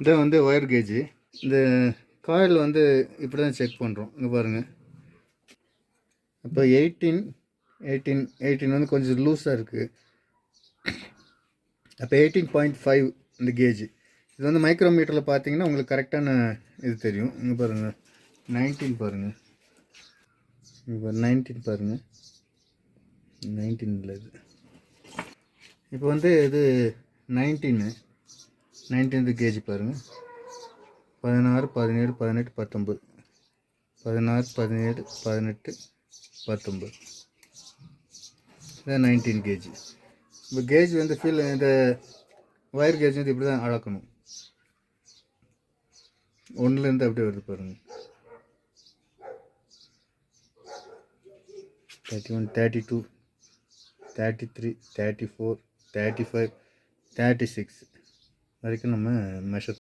இதான் வந்து wire gauge. இந்த காயில் வந்து இப்படி தான் செக் பண்ணுறோம். இங்கே பாருங்கள். இப்போ 18 வந்து கொஞ்சம் லூஸாக இருக்குது. அப்போ 18.5 இந்த கேஜு. இது வந்து மைக்ரோமீட்டரில் பார்த்தீங்கன்னா உங்களுக்கு கரெக்டான இது தெரியும். இங்கே பாருங்கள் 19 பாருங்கள். இப்போ 19 பாருங்கள். 19 இல்லை இது. இப்போ வந்து இது 19 கேஜி பாருங்கள். 16, 17, 18, 19, 16, 17, 18, 19. இதான் 19 கேஜி. இப்போ கேஜ் வந்து இந்த ஒயர் கேஜ் வந்து இப்படி தான் அளக்கணும். 1லேருந்து அப்படியே வருது பாருங்கள். 31, 32, 33, 34, 35, 36 வரைக்கும் நம்ம மெஷர்